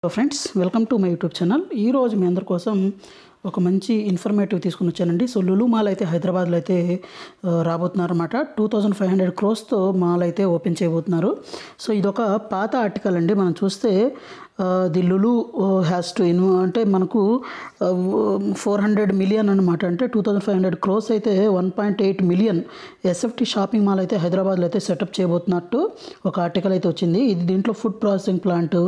Hello friends, welcome to my YouTube channel. ఈరోజు మీ అందరి కోసం ఒక మంచి ఇన్ఫర్మేటివ్ తీసుకుని వచ్చానండి. సో లులు మాల్ అయితే హైదరాబాద్లో అయితే రాబోతున్నారు అనమాట. 2500 crores మాల్ అయితే ఓపెన్ చేయబోతున్నారు. సో ఇదొక పాత ఆర్టికల్ అండి. మనం చూస్తే ది లులు హ్యాస్ టు అంటే మనకు 400 million అనమాట. అంటే 2500 crores అయితే 1.8 million ఎస్ఎఫ్టీ షాపింగ్ మాల్ అయితే హైదరాబాద్లో అయితే సెటప్ చేయబోతున్నట్టు ఒక ఆర్టికల్ అయితే వచ్చింది. ఇది దీంట్లో ఫుడ్ ప్రాసెసింగ్ ప్లాంట్,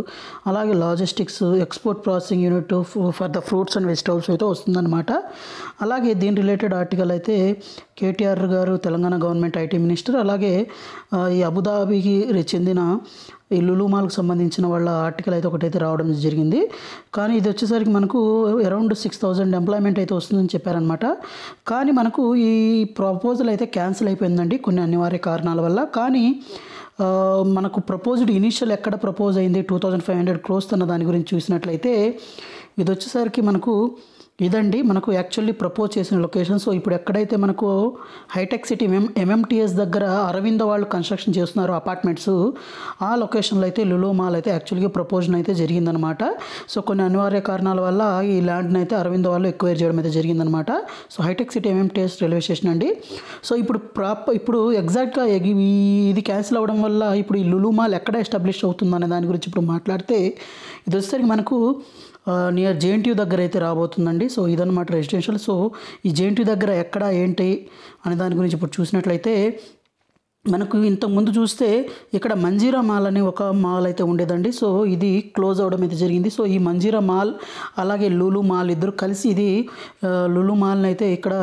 అలాగే logistics, export processing unit for the fruits and vegetables అయితే వస్తుందన్నమాట. అలాగే దీని రిలేటెడ్ ఆర్టికల్ అయితే కేటీఆర్ గారు, తెలంగాణ గవర్నమెంట్ ఐటీ మినిస్టర్, అలాగే ఈ అబుదాబికి చెందిన ఈ లులు మాల్కి సంబంధించిన వాళ్ళ ఆర్టికల్ అయితే ఒకటైతే రావడం జరిగింది. కానీ ఇది వచ్చేసరికి మనకు అరౌండ్ 6000 ఎంప్లాయ్మెంట్ అయితే వస్తుందని చెప్పారనమాట. కానీ మనకు ఈ ప్రపోజల్ అయితే క్యాన్సిల్ అయిపోయిందండి కొన్ని అనివార్య కారణాల వల్ల. కానీ మనకు ప్రపోజ్డ్ ఇనీషియల్ ఎక్కడ ప్రపోజ్ అయింది 2500 crores అన్న దాని గురించి చూసినట్లయితే ఇది వచ్చేసరికి మనకు ఇదండి మనకు యాక్చువల్లీ ప్రపోజ్ చేసిన లొకేషన్. సో ఇప్పుడు ఎక్కడైతే మనకు హైటెక్ సిటీ ఎంఎంటీఎస్ దగ్గర అరవింద వాళ్ళు కన్స్ట్రక్షన్ చేస్తున్నారు అపార్ట్మెంట్స్, ఆ లొకేషన్లో అయితే లులు మాల్ అయితే యాక్చువల్గా ప్రపోజన్ అయితే జరిగిందనమాట. సో కొన్ని అనివార్య కారణాల వల్ల ఈ ల్యాండ్ని అయితే అరవింద వాళ్ళు ఎక్వైర్ చేయడం అయితే జరిగిందనమాట. సో హైటెక్ సిటీ ఎంఎంటీఎస్ రైల్వే స్టేషన్ అండి. సో ఇప్పుడు ఎగ్జాక్ట్గా ఇది క్యాన్సిల్ అవ్వడం వల్ల ఇప్పుడు ఈ లులు మాల్ ఎక్కడ ఎస్టాబ్లిష్ అవుతుందనే దాని గురించి ఇప్పుడు మాట్లాడితే ఇది వచ్చేసరికి మనకు నియర్ జేఎన్టీయూ దగ్గర అయితే రాబోతుందండి. సో ఇదన్నమాట రెసిడెన్షియల్. సో ఈ జేఎన్టీయూ దగ్గర ఎక్కడ ఏంటి అనే దాని గురించి ఇప్పుడు చూసినట్లయితే మనకు ఇంతకుముందు చూస్తే ఇక్కడ మంజీరా మాల్ అనే ఒక మాల్ అయితే ఉండేదండి. సో ఇది క్లోజ్ అవ్వడం అయితే జరిగింది. సో ఈ మంజీరా మాల్ అలాగే లులు మాల్ ఇద్దరు కలిసి ఇది లులు మాల్ని అయితే ఇక్కడ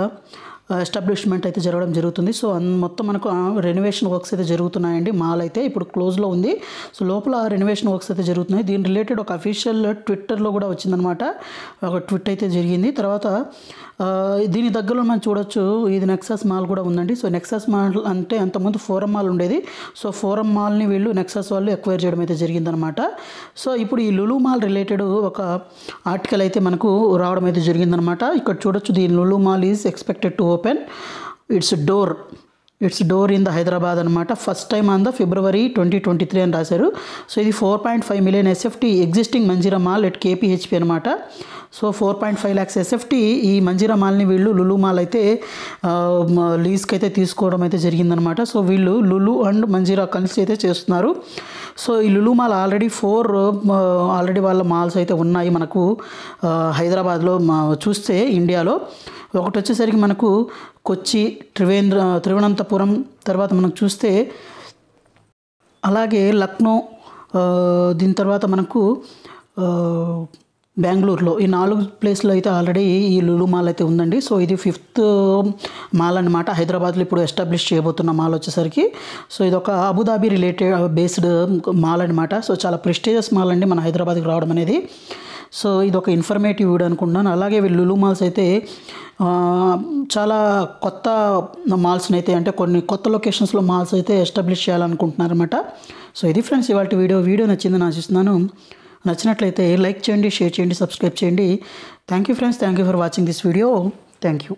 ఎస్టాబ్లిష్మెంట్ అయితే జరగడం జరుగుతుంది. సో మొత్తం మనకు రెనోవేషన్ వర్క్స్ అయితే జరుగుతున్నాయండి. మాల్ అయితే ఇప్పుడు క్లోజ్లో ఉంది. సో లోపల రెనోవేషన్ వర్క్స్ అయితే జరుగుతున్నాయి. దీని రిలేటెడ్ ఒక అఫీషియల్ ట్విట్టర్లో కూడా వచ్చిందనమాట, ఒక ట్విట్ అయితే జరిగింది. తర్వాత దీని దగ్గరలో మనం చూడొచ్చు ఇది నెక్సస్ మాల్ కూడా ఉందండి. సో నెక్సస్ మాల్ అంటే అంతకుముందు ఫోరం మాల్ ఉండేది. సో ఫోరం మాల్ని వీళ్ళు నెక్సస్ వాళ్ళు ఎక్వైర్ చేయడం అయితే జరిగిందనమాట. సో ఇప్పుడు ఈ లులు మాల్ రిలేటెడ్ ఒక ఆర్టికల్ అయితే మనకు రావడం అయితే జరిగిందనమాట. ఇక్కడ చూడొచ్చు the Lulu mall is expected to open its door in the Hyderabad అనమాట. First time on the February 2023 అని రాశారు. సో ఇది 4.5 million SFT existing Manjira mall at KPHP అనమాట. సో 4.5 lakhs ఎస్ఎఫ్టీ ఈ మంజీరా మాల్ని వీళ్ళు లులు మాల్ అయితే లీజ్కి అయితే తీసుకోవడం అయితే జరిగిందనమాట. సో వీళ్ళు లులు అండ్ మంజీరా కలిసి అయితే చేస్తున్నారు. సో ఈ లులు మాల్ ఆల్రెడీ ఆల్రెడీ వాళ్ళ మాల్స్ అయితే ఉన్నాయి మనకు హైదరాబాద్లో చూస్తే ఇండియాలో. ఒకటి వచ్చేసరికి మనకు కొచ్చి, తిరువనంతపురం, తర్వాత మనకు చూస్తే అలాగే లక్నో, దీని తర్వాత మనకు బెంగళూరులో, ఈ 4 ప్లేస్లో అయితే ఆల్రెడీ ఈ లులు మాల్ అయితే ఉందండి. సో ఇది 5th మాల్ అనమాట హైదరాబాద్లో ఇప్పుడు ఎస్టాబ్లిష్ చేయబోతున్న మాల్ వచ్చేసరికి. సో ఇది ఒక అబుదాబి రిలేటెడ్ బేస్డ్ మాల్ అనమాట. సో చాలా ప్రెస్టీజియస్ మాల్ అండి మన హైదరాబాద్కి రావడం అనేది. సో ఇది ఒక ఇన్ఫర్మేటివ్ వీడియో అనుకుంటున్నాను. అలాగే వీళ్ళు లులు మాల్స్ అయితే చాలా కొత్త మాల్స్ని అయితే అంటే కొన్ని కొత్త లొకేషన్స్లో మాల్స్ అయితే ఎస్టాబ్లిష్ చేయాలనుకుంటున్నారు అనమాట. సో ఇది ఫ్రెండ్స్ ఇవాళ వీడియో నచ్చిందని ఆశిస్తున్నాను. నచ్చినట్లయితే లైక్ చేయండి, షేర్ చేయండి, సబ్స్క్రైబ్ చేయండి. Thank you friends, thank you for watching this video. Thank you.